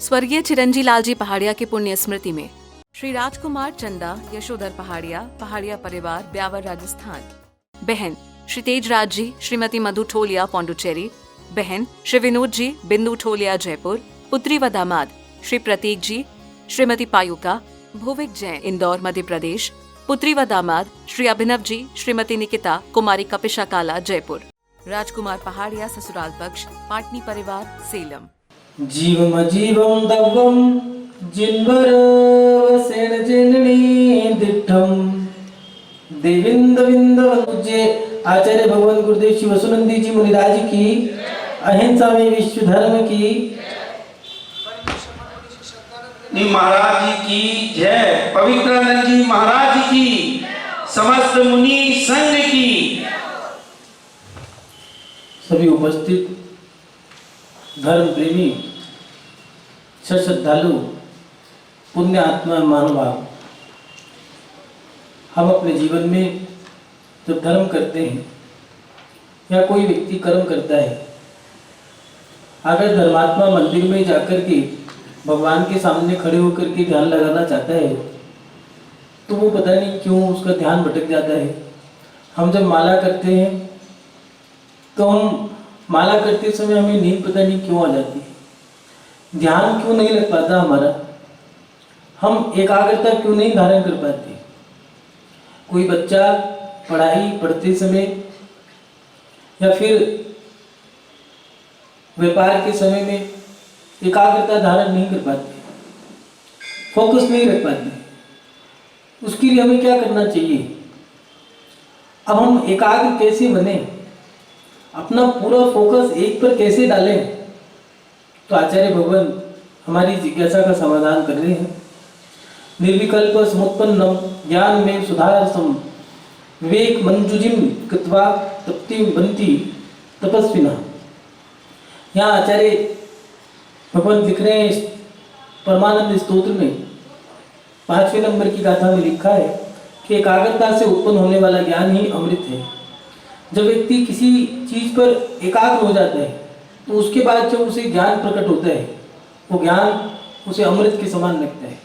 स्वर्गीय चिरंजी लालजी पहाड़िया की पुण्य स्मृति में श्री राजकुमार चंदा यशोधर पहाड़िया, पहाड़िया परिवार, ब्यावर, राजस्थान। बहन श्री तेजराज जी, श्रीमती मधु ठोलिया, पौंडुचेरी। बहन श्री विनोद जी, बिंदु ठोलिया, जयपुर। पुत्री व दामाद श्री प्रतीक जी, श्रीमती पायुका, भुविक जैन, इंदौर, मध्य प्रदेश। पुत्री व दामाद श्री अभिनव जी, श्रीमती निकिता, कुमारी कपिशा काला, जयपुर। राजकुमार पहाड़िया ससुराल पक्ष, पाटनी परिवार, सेलम। जीवम जीवम दवम जिनवर वसेन जननी दिठम देविंद विंद पूज्य आचार्य भगवान गुरुदेव श्री वसुनंदी जी मुनिराज की, अहिंसा में विश्व धर्म की, महाराज जी की जय, पवित्रानंद जी महाराज की, समस्त मुनि संघ की। सभी उपस्थित धर्म प्रेमी, श्रद्धालु, पुण्य आत्मा, महानुभाव, हम अपने जीवन में जब धर्म करते हैं या कोई व्यक्ति कर्म करता है, अगर धर्मात्मा मंदिर में जाकर के भगवान के सामने खड़े होकर के ध्यान लगाना चाहता है तो वो पता नहीं क्यों उसका ध्यान भटक जाता है। हम जब माला करते हैं तो हम माला करते समय हमें नींद पता नहीं क्यों आ जाती है, ध्यान क्यों नहीं लग पाता हमारा, हम एकाग्रता क्यों नहीं धारण कर पाते। कोई बच्चा पढ़ाई पढ़ते समय या फिर व्यापार के समय में एकाग्रता धारण नहीं कर पाते, फोकस नहीं रख पाते, उसके लिए हमें क्या करना चाहिए। अब हम एकाग्र कैसे बने, अपना पूरा फोकस एक पर कैसे डालें, तो आचार्य भगवान हमारी जिज्ञासा का समाधान कर रहे हैं। निर्विकल्प समुत्पन्नम ज्ञान में सुधारसम विवेक मंजुजिम कृत्वा तप्ति बनती तपस्विना। यहाँ आचार्य भगवान लिख रहे हैं परमानंद स्तोत्र में 5वें नंबर की गाथा में लिखा है कि एकाग्रता से उत्पन्न होने वाला ज्ञान ही अमृत है। जब व्यक्ति किसी चीज पर एकाग्र हो जाता है तो उसके बाद जब उसे ज्ञान प्रकट होता है वो ज्ञान उसे अमृत के समान लगता है।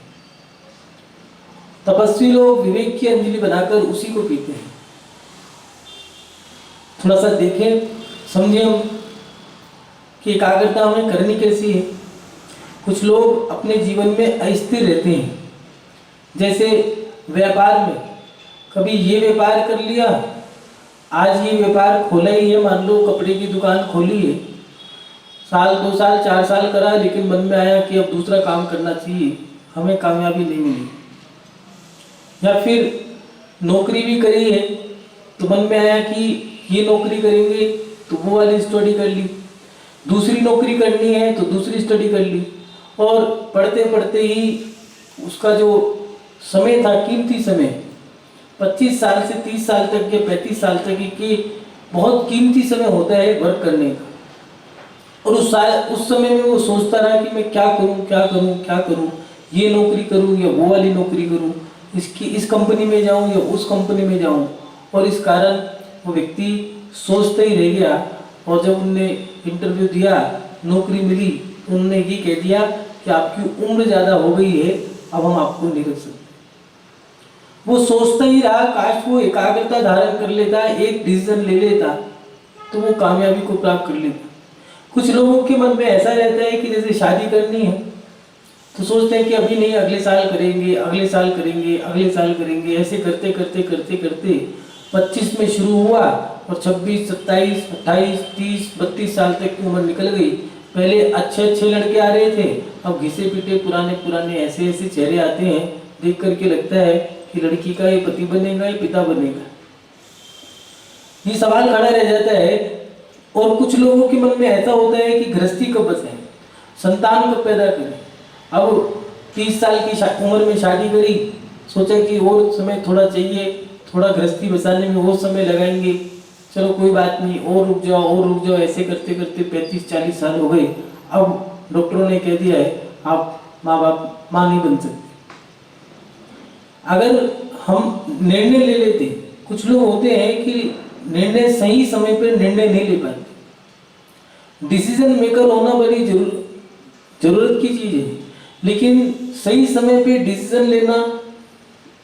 तपस्वी लोग विवेक की अंजलि बनाकर उसी को पीते हैं। थोड़ा सा देखें, समझें हम कि एकाग्रता हमें करनी कैसी है। कुछ लोग अपने जीवन में अस्थिर रहते हैं, जैसे व्यापार में कभी ये व्यापार कर लिया, आज ये व्यापार खोला ही है, मान लो कपड़े की दुकान खोली है, साल 2 साल 4 साल करा, लेकिन मन में आया कि अब दूसरा काम करना चाहिए, हमें कामयाबी नहीं मिली। या फिर नौकरी भी करी है तो मन में आया कि ये नौकरी करेंगे तो वो वाली स्टडी कर ली, दूसरी नौकरी करनी है तो दूसरी स्टडी कर ली, और पढ़ते पढ़ते ही उसका जो समय था, कीमती समय 25 साल से 30 साल तक या 35 साल तक की बहुत कीमती समय होता है वर्क करने का, और उस समय में वो सोचता रहा कि मैं क्या करूं, ये नौकरी करूं या वो वाली नौकरी करूं, इस कंपनी में जाऊं या उस कंपनी में जाऊं, और इस कारण वो व्यक्ति सोचता ही रह गया। और जब उनने इंटरव्यू दिया, नौकरी मिली, उन्होंने ये कह दिया कि आपकी उम्र ज़्यादा हो गई है, अब हम आपको नहीं रख सकते। वो सोचता ही रहा, काश वो एकाग्रता धारण कर लेता, एक डिसीजन ले लेता तो वो कामयाबी को प्राप्त कर लेता। कुछ लोगों के मन में ऐसा रहता है कि जैसे शादी करनी है तो सोचते हैं कि अभी नहीं, अगले साल करेंगे, अगले साल करेंगे, अगले साल करेंगे, ऐसे करते करते करते करते 25 में शुरू हुआ और 26, 27, 28, 30, 32 साल तक की उम्र निकल गई। पहले अच्छे अच्छे लड़के आ रहे थे, अब घिसे पीटे पुराने ऐसे ऐसे चेहरे आते हैं, देख करके लगता है कि लड़की का ये पति बनेगा, ये पिता बनेगा। ये सवाल खड़ा रह जाता है। और कुछ लोगों के मन में ऐसा होता है कि गृहस्थी कब बचाएं, संतान कब पैदा करें। अब 30 साल की उम्र में शादी करी, सोचा कि और समय थोड़ा चाहिए, थोड़ा गृहस्थी बसाने में और समय लगाएंगे, चलो कोई बात नहीं, और रुक जाओ, ऐसे करते करते 35-40 साल हो गए। अब डॉक्टरों ने कह दिया है आप माँ नहीं बन सकते। अगर हम निर्णय ले लेते, कुछ लोग होते हैं कि निर्णय सही समय पर निर्णय नहीं ले पाते। डिसीजन मेकर होना बड़ी जरूरत की चीज़ है। लेकिन सही समय पे डिसीजन लेना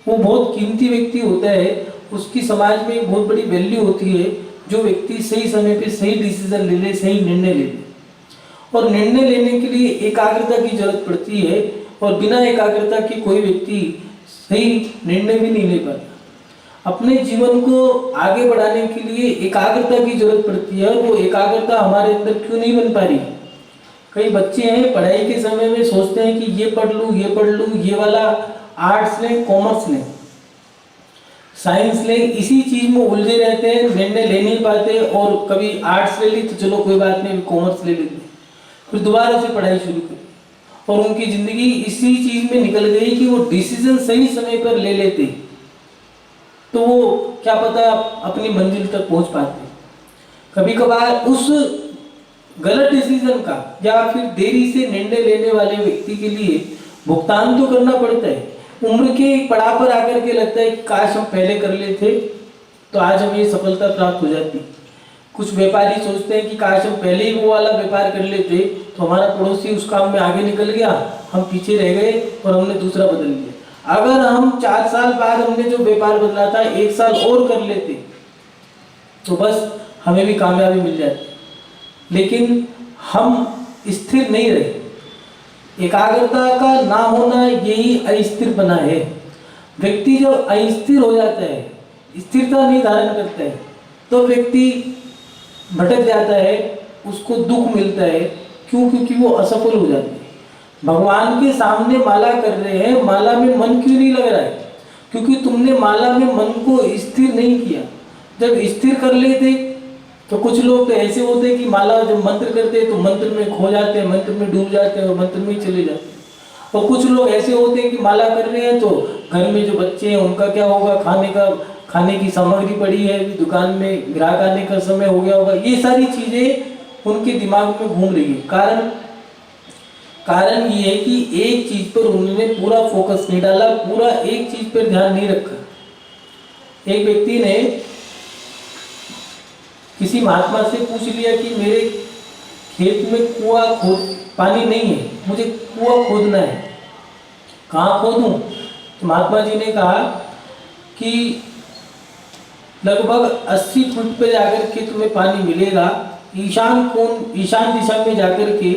वो बहुत कीमती व्यक्ति होता है, उसकी समाज में एक बहुत बड़ी वैल्यू होती है जो व्यक्ति सही समय पे सही डिसीजन ले ले, सही निर्णय ले ले। और निर्णय लेने के लिए एकाग्रता की जरूरत पड़ती है, और बिना एकाग्रता के कोई व्यक्ति सही निर्णय भी नहीं ले पाता। अपने जीवन को आगे बढ़ाने के लिए एकाग्रता की जरूरत पड़ती है, और वो एकाग्रता हमारे अंदर क्यों नहीं बन पा रही। कई बच्चे हैं पढ़ाई के समय में सोचते हैं कि ये पढ़ लूँ, ये वाला आर्ट्स लें, कॉमर्स लें, साइंस लें, इसी चीज में उलझे रहते हैं, निर्णय ले नहीं पाते। और कभी आर्ट्स ले ली तो चलो कोई बात नहीं, कॉमर्स ले लेते, फिर दोबारा से पढ़ाई शुरू करी, और उनकी जिंदगी इसी चीज में निकल गई कि वो डिसीजन सही समय पर ले लेते तो वो क्या पता अपनी मंजिल तक पहुंच पाते। कभी कभार उस गलत डिसीजन का या फिर देरी से निर्णय लेने वाले व्यक्ति के लिए भुगतान तो करना पड़ता है। उम्र के पड़ाव पर आकर के लगता है कि काश हम पहले कर लेते तो आज हमें सफलता प्राप्त हो जाती। कुछ व्यापारी सोचते हैं कि काश हम पहले ही वो वाला व्यापार कर लेते तो हमारा पड़ोसी उस काम में आगे निकल गया, हम पीछे रह गए और हमने दूसरा बदल लिया। अगर हम 4 साल बाद हमने जो व्यापार बदला था 1 साल और कर लेते तो बस हमें भी कामयाबी मिल जाती। लेकिन हम स्थिर नहीं रहे। एकाग्रता का ना होना यही अस्थिर बना है। व्यक्ति जब अस्थिर हो जाता है, स्थिरता नहीं धारण करता है, तो व्यक्ति भटक जाता है, उसको दुख मिलता है। क्यों? क्योंकि वो असफल हो जाते हैं। भगवान के सामने माला कर रहे हैं, माला में मन क्यों नहीं लग रहा है? क्योंकि तुमने माला में मन को स्थिर नहीं किया। जब स्थिर कर लेते तो कुछ लोग तो ऐसे होते हैं कि माला जब मंत्र करते हैं तो मंत्र में खो जाते हैं, मंत्र में डूब जाते हैं और मंत्र में ही चले जाते हैं। और कुछ लोग ऐसे होते हैं कि माला कर रहे हैं तो घर में जो बच्चे हैं उनका क्या होगा, खाने की सामग्री पड़ी है, दुकान में ग्राहक आने का समय हो गया होगा, ये सारी चीजें उनके दिमाग में घूम रही है। कारण ये है कि एक चीज पर उन्होंने पूरा फोकस नहीं डाला, पूरा एक चीज पर ध्यान नहीं रखा। एक व्यक्ति ने किसी महात्मा से पूछ लिया कि मेरे खेत में पानी नहीं है, मुझे कुआं खोदना है, कहाँ खोदूं? तो महात्मा जी ने कहा कि लगभग 80 फुट पे जाकर के तुम्हें पानी मिलेगा। ईशान दिशा में जाकर के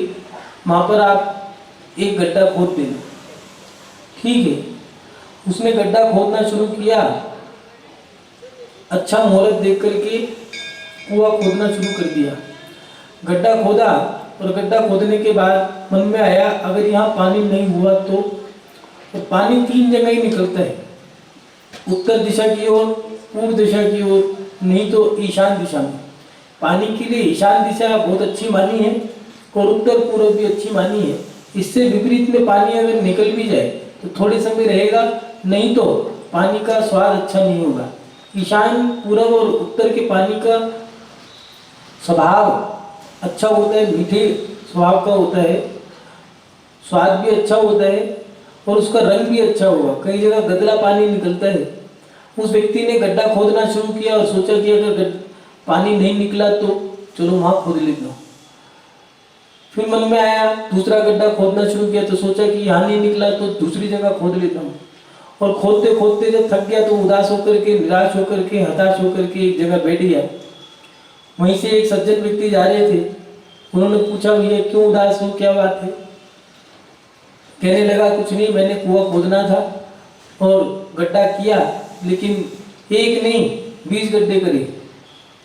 वहाँ पर आप एक गड्ढा खोद देना। ठीक है, उसने गड्ढा खोदना शुरू किया। अच्छा मुहूर्त देख करके कुआं खोदना शुरू कर दिया। गड्ढा खोदा और गड्ढा खोदने के बाद मन में आया अगर यहाँ पानी नहीं हुआ तो पानी 3 जगह ही निकलता है, उत्तर दिशा की ओर, पूर्व दिशा की ओर, नहीं तो ईशान दिशा में। पानी के लिए ईशान दिशा बहुत अच्छी मानी है और उत्तर पूर्व भी अच्छी मानी है। इससे विपरीत में पानी अगर निकल भी जाए तो थोड़े समय रहेगा, नहीं तो पानी का स्वाद अच्छा नहीं होगा। ईशान, पूर्व और उत्तर के पानी का स्वभाव अच्छा होता है, मीठे स्वभाव का होता है, स्वाद भी अच्छा होता है और उसका रंग भी अच्छा होगा। कई जगह गदला पानी निकलता है। उस व्यक्ति ने गड्ढा खोदना शुरू किया और सोचा कि अगर पानी नहीं निकला तो चलो वहाँ खोद लेता हूँ। फिर मन में आया दूसरा गड्ढा खोदना शुरू किया तो सोचा कि यहाँ नहीं निकला तो दूसरी जगह खोद लेता हूँ। और खोदते खोदते जब थक गया तो उदास होकर के, निराश होकर के, हताश होकर के एक जगह बैठ गया। वहीं से एक सज्जन व्यक्ति जा रहे थे, उन्होंने पूछा भैया क्यों उदास हो, क्या बात है? कहने लगा कुछ नहीं, मैंने कुआं खोदना था और गड्ढा किया, लेकिन एक नहीं 20 गड्ढे करे,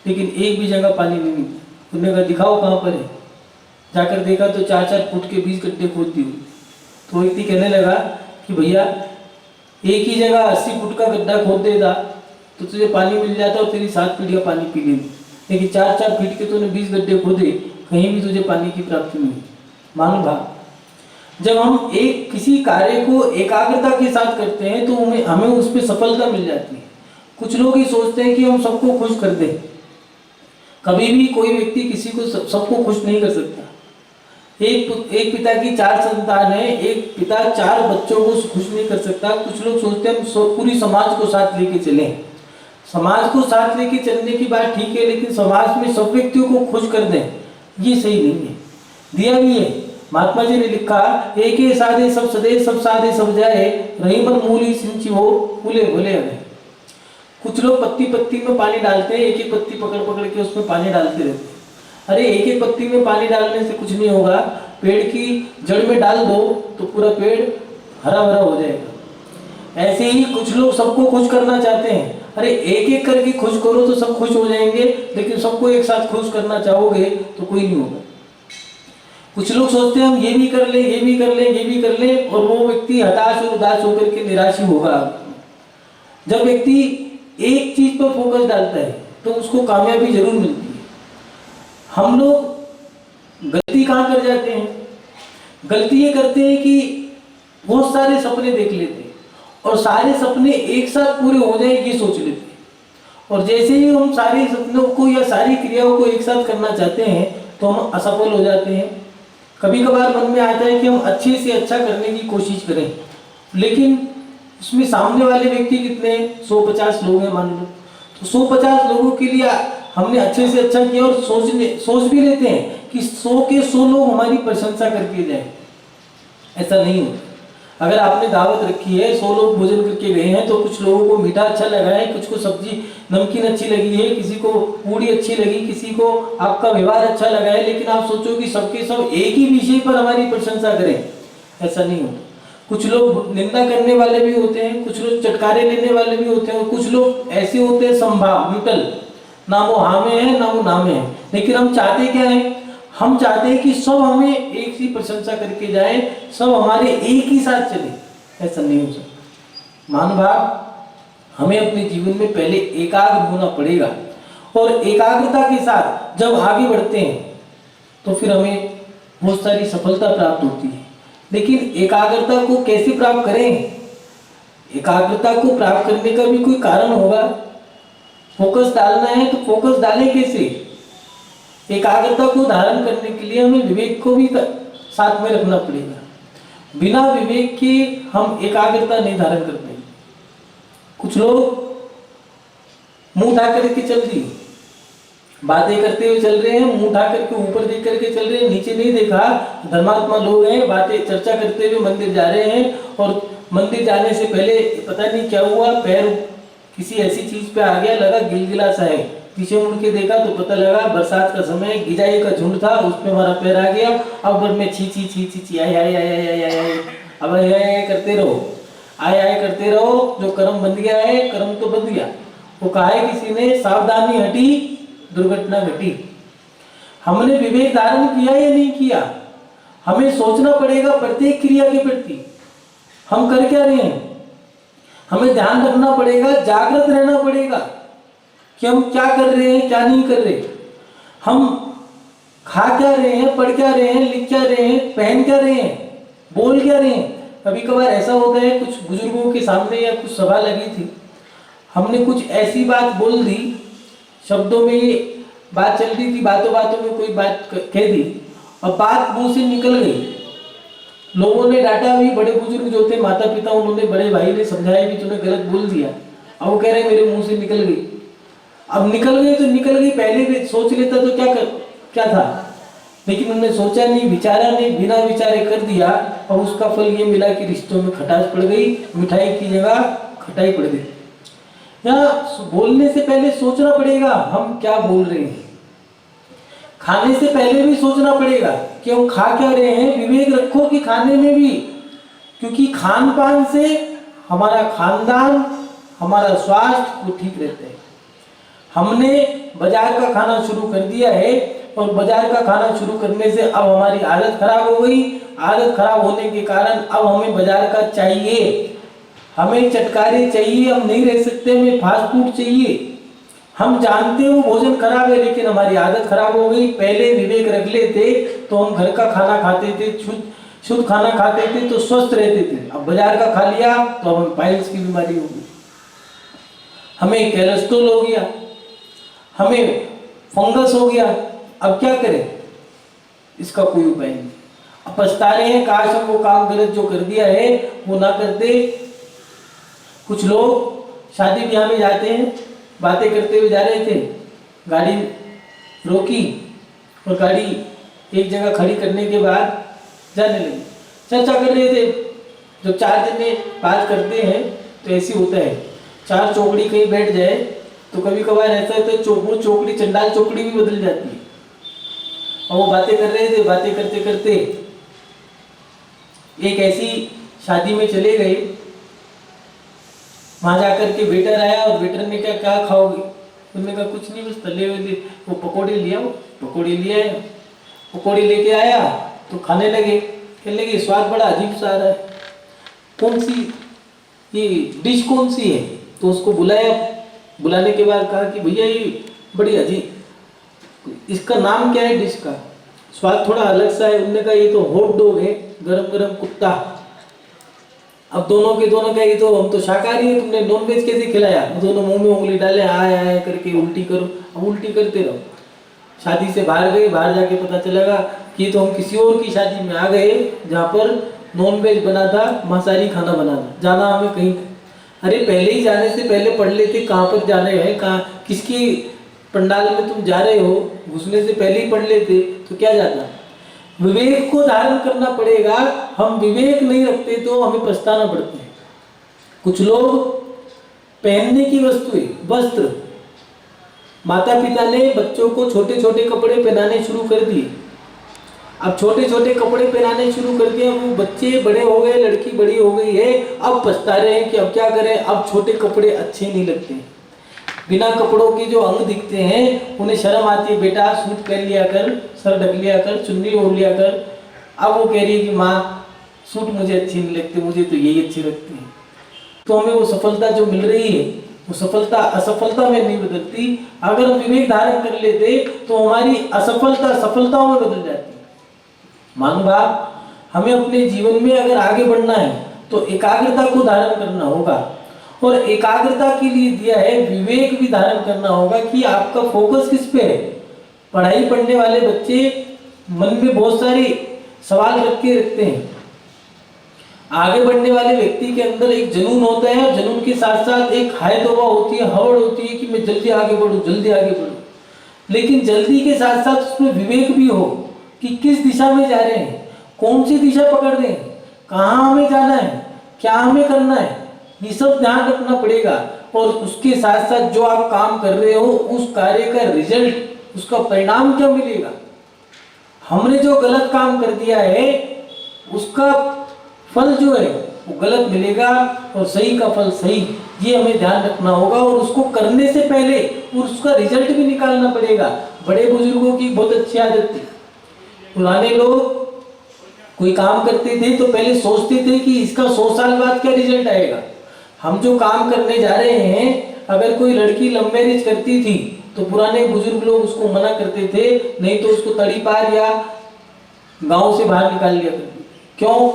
लेकिन एक भी जगह पानी नहीं मिला। उन्होंने कहा दिखाओ कहाँ पर है। जाकर देखा तो 4-4 फुट के 20 गड्ढे खोद दिए। तो व्यक्ति कहने लगा कि भैया एक ही जगह 80 फुट का गड्ढा खोद देता तो तुझे पानी मिल जाता और तेरी 7 पीढ़ियाँ पानी पी लेती, लेकिन 4-4 फीट के तूने 20 गड्ढे खोदे, कहीं भी तुझे पानी की प्राप्ति नहीं हुई। मानो भाव, जब हम एक किसी कार्य को एकाग्रता के साथ करते हैं तो हमें उस पर सफलता मिल जाती है। कुछ लोग ही सोचते हैं कि हम सबको खुश कर दें। कभी भी कोई व्यक्ति किसी को सबको खुश नहीं कर सकता। एक पिता की 4 संतान है, एक पिता 4 बच्चों को खुश नहीं कर सकता। कुछ लोग सोचते हैं हम पूरी समाज को साथ लेके चलें। समाज को साथ लेके चलने की बात ठीक है, लेकिन समाज में सब व्यक्तियों को खुश कर दें ये सही नहीं है। दिया भी है महात्मा जी ने लिखा, एक ही साधे सब सदे सब साधे सब जाए, रही मन मूली सिंची हो फूले भोले हमें। कुछ लोग पत्ती पत्ती में पानी डालते हैं, एक एक पत्ती पकड़ पकड़ के उसमें पानी डालते रहते हैं। अरे एक एक पत्ती में पानी डालने से कुछ नहीं होगा, पेड़ की जड़ में डाल दो तो पूरा पेड़ हरा भरा हो जाएगा। ऐसे ही कुछ लोग सबको खुश करना चाहते हैं, अरे एक एक करके खुश करो तो सब खुश हो जाएंगे, लेकिन सबको एक साथ खुश करना चाहोगे तो कोई नहीं होगा। कुछ लोग सोचते हैं हम ये भी कर ले, ये भी कर ले, ये भी कर ले, और वो व्यक्ति हताश और उदास होकर के निराश होगा। जब व्यक्ति एक चीज पर फोकस डालता है तो उसको कामयाबी जरूर मिलती है। हम लोग गलती कहाँ कर जाते हैं? गलती ये करते हैं कि बहुत सारे सपने देख लेते हैं और सारे सपने एक साथ पूरे हो जाए ये सोच लेते हैं, और जैसे ही हम सारे सपनों को या सारी क्रियाओं को एक साथ करना चाहते हैं तो हम असफल हो जाते हैं। कभी कभार मन में आता है कि हम अच्छे से अच्छा करने की कोशिश करें, लेकिन उसमें सामने वाले व्यक्ति कितने हैं? 150 लोग हैं मान लो, तो 150 लोगों के लिए हमने अच्छे से अच्छा किया और सोच भी लेते हैं कि 100 के 100 लोग हमारी प्रशंसा करके जाए। ऐसा नहीं होता। अगर आपने दावत रखी है, 100 लोग भोजन करके गए हैं, तो कुछ लोगों को मीठा अच्छा लगा है, कुछ को सब्जी नमकीन अच्छी लगी है, किसी को पूड़ी अच्छी लगी, किसी को आपका व्यवहार अच्छा लगा है, लेकिन आप सोचो कि सबके सब एक ही विषय पर हमारी प्रशंसा करें। ऐसा नहीं होता। कुछ लोग निंदा करने वाले भी होते हैं, कुछ लोग चटकारे लेने वाले भी होते हैं, और कुछ लोग ऐसे होते हैं संभाव न्यूट्रल, ना वो हाँ में है ना वो ना में है। लेकिन हम चाहते क्या है? हम चाहते हैं कि सब हमें एक ही प्रशंसा करके जाए, सब हमारे एक ही साथ चले। ऐसा नहीं हो सकता। महानुभाव, हमें अपने जीवन में पहले एकाग्र होना पड़ेगा, और एकाग्रता के साथ जब आगे बढ़ते हैं तो फिर हमें बहुत सारी सफलता प्राप्त होती है। लेकिन एकाग्रता को कैसे प्राप्त करें? एकाग्रता को प्राप्त करने का भी कोई कारण होगा। फोकस डालना है तो फोकस डालें कैसे? एकाग्रता को धारण करने के लिए हमें विवेक को भी साथ में रखना पड़ेगा। बिना विवेक के हम एकाग्रता नहीं धारण करते। कुछ लोग मुंह उठा करके चल दिए, बातें करते हुए चल रहे हैं, मुंह उठा करके ऊपर देख करके चल रहे हैं, नीचे नहीं देखा। धर्मात्मा लोग हैं, बातें चर्चा करते हुए मंदिर जा रहे हैं, और मंदिर जाने से पहले पता नहीं क्या हुआ, पैर किसी ऐसी चीज पे आ गया, लगा गिलगिला सा है। पीछे मुड़ के देखा तो पता लगा बरसात का समय, गिजाई का झुंड था, उस पे हमारा पैर आ गया। अब में छी छी छी छी छी आय आय आय आय आय आय, अब आय करते रहो, आय आय करते रहो। जो कर्म बंध गया है, कर्म तो बंध गया। वो कहा है किसी ने, सावधानी हटी दुर्घटना घटी। हमने विवेक धारण किया या नहीं किया? हमें सोचना पड़ेगा प्रत्येक क्रिया के प्रति हम कर क्या रहे हैं। हमें ध्यान रखना पड़ेगा, जागृत रहना पड़ेगा कि हम क्या कर रहे हैं, क्या नहीं कर रहे। हम खा क्या रहे हैं, पढ़ क्या रहे हैं, लिख क्या रहे हैं, पहन क्या रहे हैं, बोल क्या रहे हैं। कभी कभार ऐसा होता है, कुछ बुजुर्गों के सामने या कुछ सभा लगी थी, हमने कुछ ऐसी बात बोल दी, शब्दों में ये बात चल रही थी, बातों बातों में कोई बात कह दी, और बात मुंह से निकल गई। लोगों ने डांटा भी, बड़े बुजुर्ग जो थे, माता पिता, उन्होंने, बड़े भाई ने समझाया भी तूने गलत बोल दिया। अब वो कह रहे मेरे मुंह से निकल गई। अब निकल गई तो निकल गई, पहले भी सोच लेता तो क्या था, लेकिन उन्होंने सोचा नहीं, विचारा नहीं, बिना विचारे कर दिया, और उसका फल ये मिला कि रिश्तों में खटास पड़ गई, मिठाई की जगह खटाई पड़ गई। यहाँ बोलने से पहले सोचना पड़ेगा हम क्या बोल रहे हैं। खाने से पहले भी सोचना पड़ेगा कि हम खा क्या रहे हैं। विवेक रखो कि खाने में भी, क्योंकि खान पान से हमारा खानदान, हमारा स्वास्थ्य वो ठीक रहता है। हमने बाजार का खाना शुरू कर दिया है, और बाजार का खाना शुरू करने से अब हमारी आदत खराब हो गई। आदत खराब होने के कारण अब हमें बाजार का चाहिए, हमें चटकारे चाहिए, हम नहीं रह सकते, हमें फास्ट फूड चाहिए। हम जानते हो भोजन खराब है, लेकिन हमारी आदत खराब हो गई। पहले विवेक रख लेते तो हम घर का खाना खाते थे, शुद्ध खाना खाते थे तो स्वस्थ रहते थे। अब बाजार का खा लिया तो हमें पाइल्स की बीमारी हो गई, हमें कोलेस्ट्रॉल हो गया, हमें फंगस हो गया। अब क्या करें? इसका कोई उपाय नहीं। अब पछता रहे हैं, काश हम वो काम गलत जो कर दिया है वो ना करते। कुछ लोग शादी ब्याह में जाते हैं, बातें करते हुए जा रहे थे, गाड़ी रोकी, और गाड़ी एक जगह खड़ी करने के बाद जाने लगे। चर्चा कर रहे थे, जब 4 जने बात करते हैं तो ऐसे होता है, 4 चौकड़ी कहीं बैठ जाए तो कभी कभार ऐसा है तो वो चौकड़ी चंडाल चौकड़ी भी बदल जाती है। और वो बातें कर रहे थे, बातें करते करते एक ऐसी शादी में चले गए। वहां जाकर के वेटर आया और वेटर ने क्या खाओगे? उन्होंने कहा कुछ नहीं, बस तले हुए वो पकौड़े लिया। वो पकौड़े ले आया, पकौड़े लेके आया तो खाने लगे। कहने लगे स्वाद बड़ा अजीब सा आ रहा है, कौन सी ये डिश कौन सी है? तो उसको बुलाया, बुलाने के बाद कहा कि भैया ये बड़ी अजीब, इसका नाम क्या है डिश का? स्वाद थोड़ा अलग सा है। उन्होंने कहा ये तो हॉट डॉग है, गरम गरम कुत्ता। अब दोनों के दोनों कहे तो हम तो शाकाहारी है, तुमने नॉनवेज कैसे खिलाया? दोनों मुंह में उंगली डाले, आए आए करके उल्टी करो। अब उल्टी करते रहो। शादी से बाहर गए, बाहर जाके पता चलेगा कि तो हम किसी और की शादी में आ गए जहाँ पर नॉनवेज बना था, मांसाहारी खाना बना था, जाना हमें कहीं। अरे पहले ही जाने से पहले पढ़ लेते कहाँ पर जाने हैं, कहाँ किसकी पंडाल में तुम जा रहे हो, घुसने से पहले ही पढ़ लेते तो क्या जाता। विवेक को धारण करना पड़ेगा। हम विवेक नहीं रखते तो हमें पछताना पड़ता है। कुछ लोग पहनने की वस्तुएं, वस्त्र, माता पिता ने बच्चों को छोटे छोटे कपड़े पहनाने शुरू कर दिए। अब छोटे छोटे कपड़े पहनाने शुरू कर दिए, वो बच्चे बड़े हो गए, लड़की बड़ी हो गई है, अब पछता रहे हैं कि अब क्या करें, अब छोटे कपड़े अच्छे नहीं लगते। बिना कपड़ों के जो अंग दिखते हैं उन्हें शर्म आती है, बेटा सूट पहन लिया कर, सर ढक लिया कर, चुन्नी ओढ़ लिया कर। अब वो कह रही है कि माँ सूट मुझे अच्छे नहीं लगते, मुझे तो यही अच्छे लगते हैं। तो हमें वो सफलता जो मिल रही है वो सफलता असफलता में नहीं बदलती। अगर हम विवेक धारण कर लेते तो हमारी असफलता सफलताओं में बदल जाती। मानो बाप, हमें अपने जीवन में अगर आगे बढ़ना है तो एकाग्रता को धारण करना होगा, और एकाग्रता के लिए दिया है विवेक भी धारण करना होगा कि आपका फोकस किस पे है। पढ़ाई पढ़ने वाले बच्चे मन में बहुत सारे सवाल रखते हैं। आगे बढ़ने वाले व्यक्ति के अंदर एक जुनून होता है, और जुनून के साथ साथ एक हाय तौबा होती है, हवड़ होती है कि मैं जल्दी आगे बढ़ूं, जल्दी आगे बढ़ूं। लेकिन जल्दी के साथ साथ उसमें विवेक भी हो कि किस दिशा में जा रहे हैं, कौन सी दिशा पकड़ रहे हैं, कहाँ हमें जाना है, क्या हमें करना है, ये सब ध्यान रखना पड़ेगा। और उसके साथ साथ जो आप काम कर रहे हो उस कार्य का रिजल्ट, उसका परिणाम क्या मिलेगा। हमने जो गलत काम कर दिया है उसका फल जो है वो गलत मिलेगा, और सही का फल सही, ये हमें ध्यान रखना होगा। और उसको करने से पहले उसका रिजल्ट भी निकालना पड़ेगा। बड़े बुजुर्गों की बहुत अच्छी आदत थी। पुराने लोग कोई काम करते थे तो पहले सोचते थे कि इसका 100 साल बाद क्या रिजल्ट आएगा। हम जो काम करने जा रहे हैं, अगर कोई लड़की लव मैरिज करती थी तो पुराने बुजुर्ग लोग उसको मना करते थे, नहीं तो उसको तड़ी पार या गांव से बाहर निकाल लिया करते। क्यों?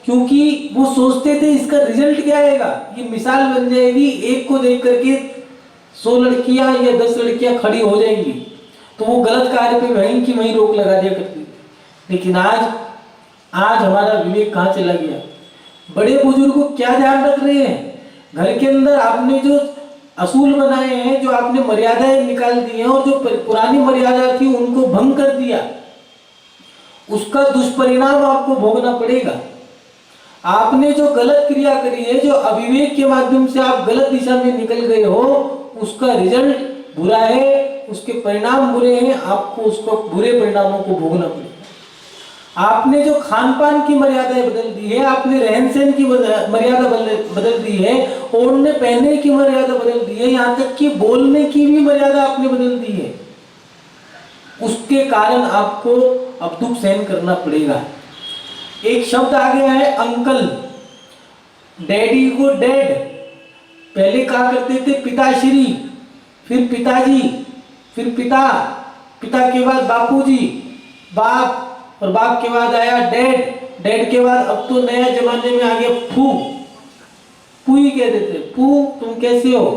क्योंकि वो सोचते थे इसका रिजल्ट क्या आएगा, ये मिसाल बन जाएगी, एक को देख करके 100 लड़कियां या 10 लड़कियां खड़ी हो जाएंगी, तो वो गलत कार्य पे वहीं की वहीं रोक लगा दिया करती थी। लेकिन आज हमारा विवेक कहाँ चला गया। बड़े बुजुर्ग को क्या ध्यान रख रहे हैं, घर के अंदर आपने जो असूल बनाए हैं, जो आपने मर्यादाएं निकाल दी हैं, और जो पुरानी मर्यादा थी उनको भंग कर दिया, उसका दुष्परिणाम आपको भोगना पड़ेगा। आपने जो गलत क्रिया करी है, जो अविवेक के माध्यम से आप गलत दिशा में निकल गए हो, उसका रिजल्ट बुरा है, उसके परिणाम बुरे हैं, आपको उसको बुरे परिणामों को भोगना पड़ेगा। आपने जो खान पान की मर्यादाएं बदल दी है, आपने रहन सहन की मर्यादा बदल दी है, ओढ़ने पहनने की मर्यादा बदल दी है, यहाँ तक कि बोलने की भी मर्यादा आपने बदल दी है, उसके कारण आपको अब दुख सहन करना पड़ेगा। एक शब्द आ गया है अंकल, डैडी को डैड, पहले कहा करते थे पिताश्री, फिर पिताजी, फिर पिता, पिता के बाद बापूजी, बाप, और बाप के बाद आया डैड, डैड के बाद अब तो नया जमाने में आ गया फू, पुई कह देते, फू तुम कैसे हो।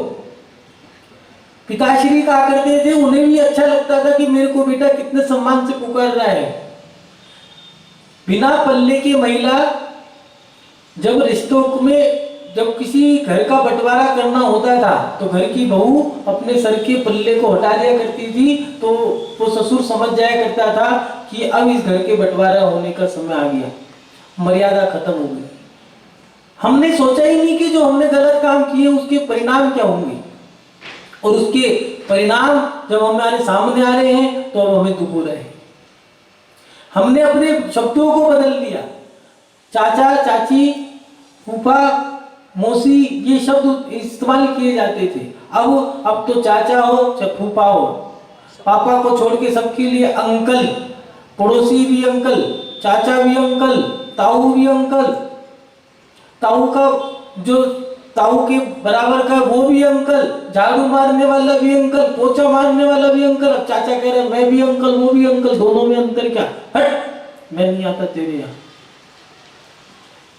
पिताश्री कहा करते थे, उन्हें भी अच्छा लगता था कि मेरे को बेटा कितने सम्मान से पुकार रहा है। बिना पल्ले की महिला जब रिश्तों में, जब किसी घर का बंटवारा करना होता था तो घर की बहू अपने सर के पल्ले को हटा दिया करती थी, तो वो ससुर समझ जाया करता था कि अब इस घर के बंटवारा होने का समय आ गया। मर्यादा खत्म हो गई। हमने सोचा ही नहीं कि जो हमने गलत काम किए उसके परिणाम क्या होंगे, और उसके परिणाम जब हमारे सामने आ रहे हैं तो अब हमें दुख हो रहा है। हमने अपने शब्दों को बदल दिया। चाचा, चाची, फूफा, मौसी, ये शब्द इस्तेमाल किए जाते थे। अब तो चाचा हो चाहे फूफा हो, पापा को छोड़ के सबके लिए अंकल, पड़ोसी भी अंकल, चाचा भी अंकल, ताऊ भी अंकल, ताऊ का जो ताऊ के बराबर का वो भी अंकल, झाड़ू मारने वाला भी अंकल, पोछा मारने वाला भी अंकल। अब चाचा कह रहे हैं मैं भी अंकल, वो भी अंकल, दोनों में अंतर क्या? हट, मैं नहीं आता तेरे यहाँ।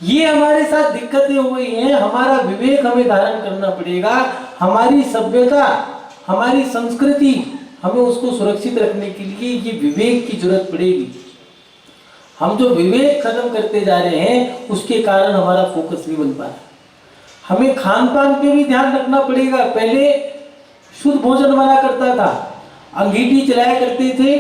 ये हमारे साथ दिक्कतें हो गई हैं। हमारा विवेक हमें धारण करना पड़ेगा। हमारी सभ्यता, हमारी संस्कृति, हमें उसको सुरक्षित रखने के लिए ये विवेक की जरूरत पड़ेगी। हम जो विवेक खत्म करते जा रहे हैं उसके कारण हमारा फोकस नहीं बन पा रहा। हमें खान पान पे भी ध्यान रखना पड़ेगा। पहले शुद्ध भोजन बना करता था, अंगीठी चलाया करते थे,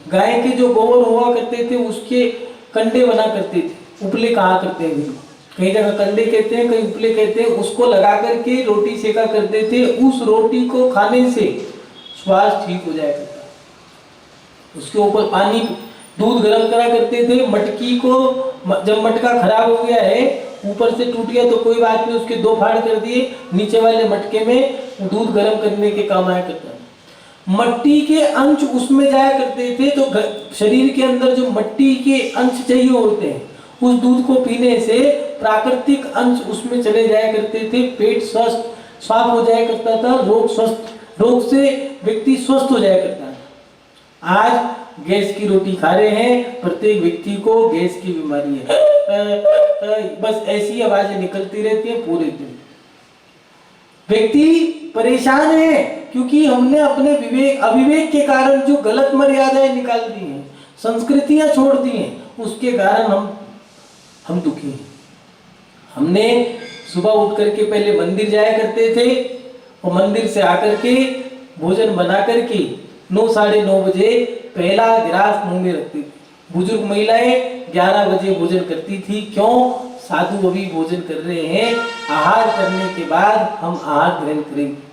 गाय के जो गोबर हुआ करते थे उसके कंडे बना करते थे, उपले कहा करते हैं, कई जगह कंडे कहते हैं, कई उपले कहते हैं। उसको लगा करके रोटी सेका करते थे। उस रोटी को खाने से स्वास्थ्य ठीक हो जाया करता। उसके ऊपर पानी, दूध गर्म करा करते थे। मटकी को, जब मटका खराब हो गया है, ऊपर से टूट गया तो कोई बात नहीं, उसके 2 फाड़ कर दिए, नीचे वाले मटके में दूध गर्म करने के काम आया करता है। मट्टी के अंश उसमें जाया करते थे, तो शरीर के अंदर जो मट्टी के अंश चाहिए होते हैं उस दूध को पीने से प्राकृतिक अंश उसमें चले जाया करते थे। पेट स्वस्थ साफ हो जाया करता था, रोग से व्यक्ति स्वस्थ हो जाया करता था। आज गैस की रोटी खा रहे हैं, प्रत्येक व्यक्ति को गैस की बीमारी है। बस ऐसी आवाजें निकलती रहती है पूरे दिन। व्यक्ति परेशान है क्योंकि हमने अपने अविवेक के कारण जो गलत मर्यादाएं निकाल दी हैं, संस्कृतियां छोड़ दी हैं, उसके कारण हम दुखी हैं। हमने सुबह उठ करके पहले मंदिर जाया करते थे और मंदिर से आकर के भोजन बना करके 9 साढ़े 9 बजे पहला गिलास मुंह में रखती थी। बुजुर्ग महिलाएं 11 बजे भोजन करती थी। क्यों? साधु अभी भोजन कर रहे हैं, आहार करने के बाद हम आहार ग्रहण करेंगे।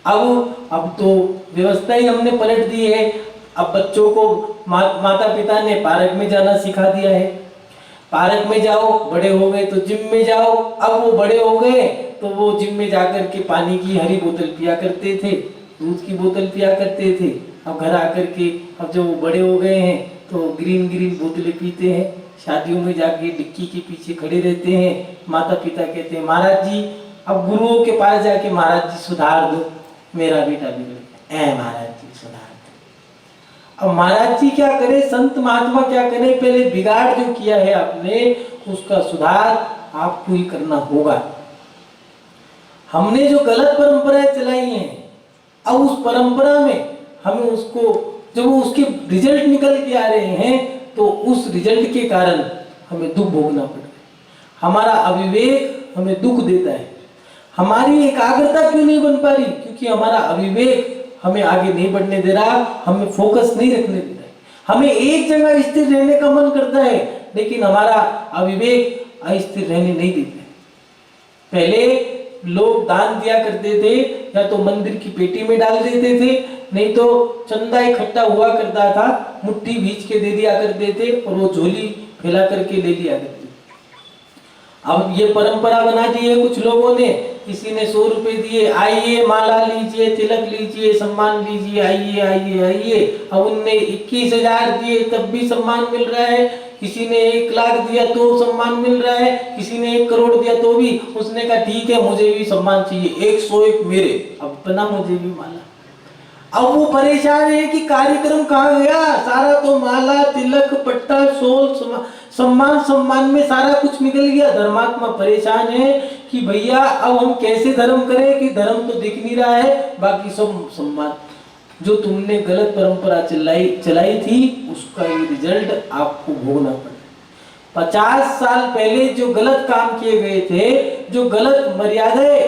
अब तो व्यवस्था ही हमने पलट दी है। अब बच्चों को माता पिता ने पार्क में जाना सिखा दिया है। पार्क में जाओ, बड़े हो गए तो जिम में जाओ। अब वो बड़े हो गए तो वो जिम में जाकर के पानी की हरी बोतल पिया करते थे, दूध की बोतल पिया करते थे। अब घर आकर के अब जब वो बड़े हो गए हैं तो ग्रीन बोतलें पीते हैं। शादियों में जाके डिक्की के पीछे खड़े रहते हैं। माता पिता कहते हैं महाराज जी, अब गुरुओं के पास जाके महाराज जी सुधार दो, मेरा बेटा बिगड़ गया। महाराज जी सुधार दो। अब महाराज जी क्या करे, संत महात्मा क्या करे? पहले बिगाड़ जो किया है आपने उसका सुधार आपको ही करना होगा। हमने जो गलत परंपराएं चलाई हैं, अब उस परंपरा में हमें उसको, जब वो उसके रिजल्ट निकल के आ रहे हैं तो उस रिजल्ट के कारण हमें दुख भोगना पड़ रहा है। हमारा अविवेक हमें दुख देता है। हमारी एकाग्रता क्यों नहीं बन पा रही? क्योंकि हमारा अविवेक हमें आगे नहीं बढ़ने दे रहा, हमें फोकस नहीं रखने दे रहा है। हमें एक जगह स्थिर रहने का मन करता है, लेकिन हमारा अविवेक अस्थिर रहने नहीं देता है। पहले लोग दान दिया करते थे, या तो मंदिर की पेटी में डाल देते थे, नहीं तो चंदा इकट्ठा हुआ करता था, मुट्ठी भींच के दे दिया करते थे और वो झोली फैला करके ले लिया करते। अब ये परंपरा बना दी है कुछ लोगों ने। किसी ने 100 रुपए दिए, आइए माला लीजिए, तिलक लीजिए, सम्मान लीजिए, आइए आइए आइए। अब उनने 21,000 दिए तब भी सम्मान मिल रहा है। किसी ने 1 लाख दिया तो सम्मान मिल रहा है। किसी ने 1 करोड़ दिया तो भी उसने कहा ठीक है मुझे भी सम्मान चाहिए, 101 मेरे, अब बना मुझे भी माला। अब वो परेशान है कि कार्यक्रम कहाँ गया, सारा तो माला तिलक पट्टा शोल सम्मान में सारा कुछ निकल गया। धर्मात्मा परेशान है कि भैया अब हम कैसे धर्म करें कि धर्म तो दिख नहीं रहा है, बाकी सब सम्मान। जो तुमने गलत परंपरा चलाई थी उसका ये रिजल्ट आपको भोगना पड़ा। 50 साल पहले जो गलत काम किए गए थे, जो गलत मर्यादाएं,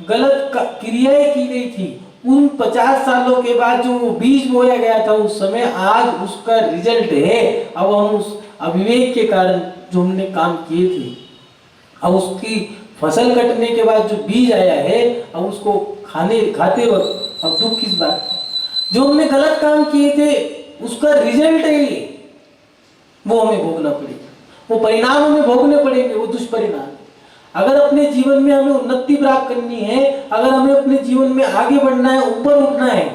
गलत क्रियाएं की गई थी, उन 50 सालों के बाद जो बीज बोया गया था उस समय, आज उसका रिजल्ट है। अब हम उस अविवेक के कारण जो हमने काम किए थे, अब उसकी फसल कटने के बाद जो बीज आया है, अब उसको खाते वक्त अब दुख किस बात। जो हमने गलत काम किए थे उसका रिजल्ट है ये, वो हमें भोगना पड़ेगा, वो परिणाम हमें भोगने पड़ेंगे, वो दुष्परिणाम। अगर अपने जीवन में हमें उन्नति प्राप्त करनी है, अगर हमें अपने जीवन में आगे बढ़ना है, ऊपर उठना है,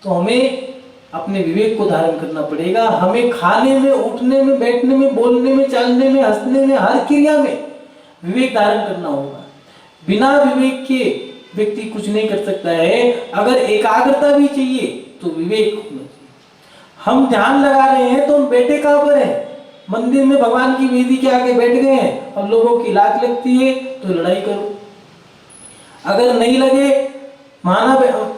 तो हमें अपने विवेक को धारण करना पड़ेगा। हमें खाने में, उठने में, बैठने में, बोलने में, चालने में, हंसने में, हर क्रिया में विवेक धारण करना होगा। बिना विवेक के व्यक्ति कुछ नहीं कर सकता है। अगर एकाग्रता भी चाहिए तो विवेक होना चाहिए। हम ध्यान लगा रहे हैं तो हम बैठे कहाँ पर हैं? मंदिर में भगवान की वेदी के आगे बैठ गए हैं। अब लोगों की लात लगती है तो लड़ाई करो, अगर नहीं लगे, माना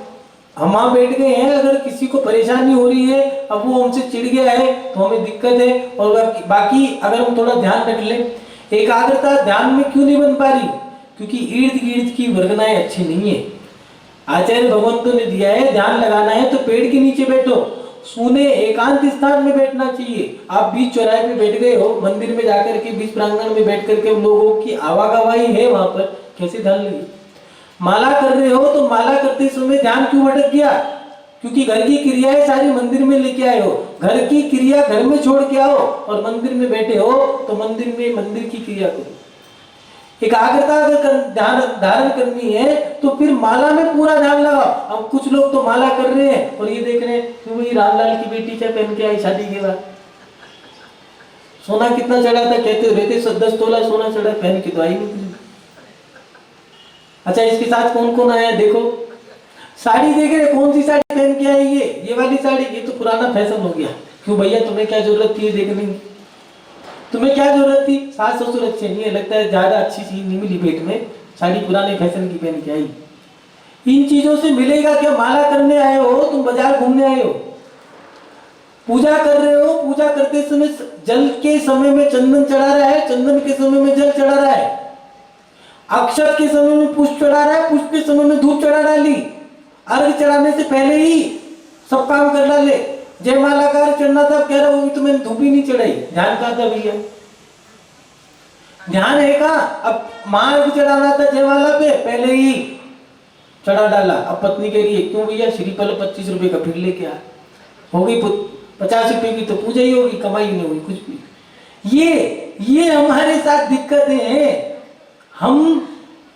हम वहाँ बैठ गए हैं, अगर किसी को परेशानी हो रही है, अब वो हमसे चिढ़ गया है तो हमें दिक्कत है। और बाकी अगर हम थोड़ा ध्यान रख लें, एकाग्रता ध्यान में क्यों नहीं बन पा रही? क्योंकि इर्द गिर्द की वर्गनाएं अच्छी नहीं है। आचार्य भगवंतों ने दिया है ध्यान लगाना है तो पेड़ के नीचे बैठो, सूने एकांत स्थान में बैठना चाहिए। आप बीच चौराहे पे बैठ गए हो, मंदिर में जाकर के बीच प्रांगण में बैठ करके लोगों की आवागवाही है, वहां पर कैसे ध्यान लगे? माला कर रहे हो तो माला करते समय ध्यान क्यों भटक गया? क्योंकि घर की क्रियाएं सारी मंदिर में लेके आए हो। घर की क्रिया घर में छोड़ के आओ और मंदिर में बैठे हो तो मंदिर में मंदिर की क्रिया करो। एकाग्रता अगर ध्यान धारण करनी है तो फिर माला में पूरा ध्यान लगाओ। अब कुछ लोग तो माला कर रहे हैं और ये देख रहे हैं कि भाई रामलाल की बेटी क्या पहन के आई शादी के बाद, सोना कितना चढ़ा था, कहते रहते 10 तोला सोना चढ़ा, पहन के तो आई नहीं। अच्छा, इसके साथ कौन कौन आया देखो, साड़ी देख रहे, कौन सी साड़ी पहन के आई? ये वाली साड़ी, ये तो पुराना फैशन हो गया। क्यों भैया, तुम्हें क्या जरूरत थी देखने की? तुम्हें क्या जरूरत थी? सास ससुर अच्छे नहीं है, लगता है ज्यादा अच्छी चीज नहीं मिली पेट में, साड़ी पुराने फैशन की पहन के आई। इन चीजों से मिलेगा क्या? माला करने आए हो तुम, बाजार घूमने आए हो, पूजा कर रहे हो, पूजा करते समय जल के समय में चंदन चढ़ा रहा है, चंदन के समय में जल चढ़ा रहा है, अक्षत के समय में पुष्प चढ़ा रहा है, पुष्प के समय में धूप चढ़ा डाली, अर्घ चढ़ाने से पहले ही सब काम कर डाले। जयमाला का चढ़ना था, कह रहा वो भी तो मैंने धूप ही नहीं चढ़ाई, ध्यान कहाँ था भैया? ध्यान है कहाँ? अब मार्ग चढ़ाना था जयमाला पे, पहले ही चढ़ा डाला। अब पत्नी कह रही है क्यों भैया, श्रीफल 25 रुपए का फिर लेके आ, हो गई 50 रुपए की तो पूजा ही होगी, कमाई नहीं होगी कुछ भी। ये हमारे साथ दिक्कतें हैं। हम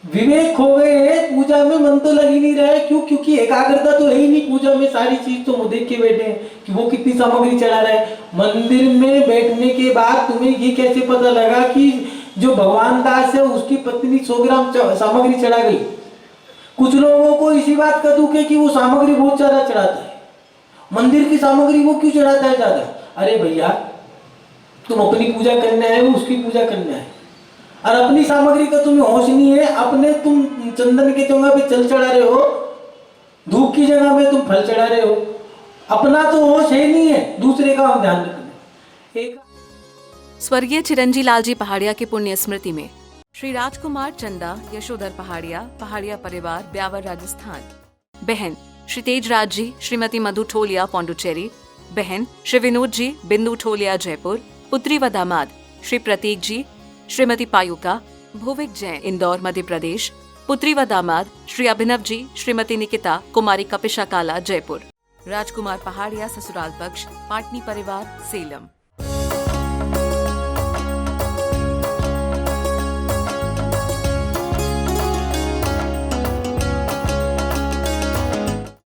विवेक खो गए हैं, पूजा में मन तो लग ही नहीं रहा है। क्यों? क्योंकि एकाग्रता तो है ही नहीं पूजा में। सारी चीज तो वो देख के बैठे हैं कि वो कितनी सामग्री चढ़ा रहा है। मंदिर में बैठने के बाद तुम्हें ये कैसे पता लगा कि जो भगवान दास है उसकी पत्नी 100 ग्राम सामग्री चढ़ा गई? कुछ लोगों को इसी बात का दुख है कि वो सामग्री बहुत ज्यादा चढ़ाता है, मंदिर की सामग्री वो क्यों चढ़ाता है ज्यादा? अरे भैया, तुम अपनी पूजा करने आए हो, उसकी पूजा करने आए, और अपनी सामग्री का तुम्हें होश नहीं है। अपने तुम चंदन की जगह पे जल चढ़ा रहे हो, धूप की जगह में तुम फल चढ़ा रहे हो, अपना तो होश है नहीं है, दूसरे का हम ध्यान रखना। स्वर्गीय चिरंजी लालजी पहाड़िया की पुण्य स्मृति में श्री राजकुमार चंदा यशोधर पहाड़िया, पहाड़िया परिवार, ब्यावर, राजस्थान। बहन श्री तेजराज जी, श्रीमती मधु ठोलिया, पौंडुचेरी। बहन श्री विनोद जी, बिंदु ठोलिया, जयपुर। पुत्री व दामाद श्री प्रतीक जी, श्रीमती पायुका, भुविक जैन, इंदौर, मध्य प्रदेश। पुत्री व दामाद श्री अभिनव जी, श्रीमती निकिता, कुमारी कपिशा काला, जयपुर। राजकुमार पहाड़िया ससुराल पक्ष, पाटनी परिवार, सेलम।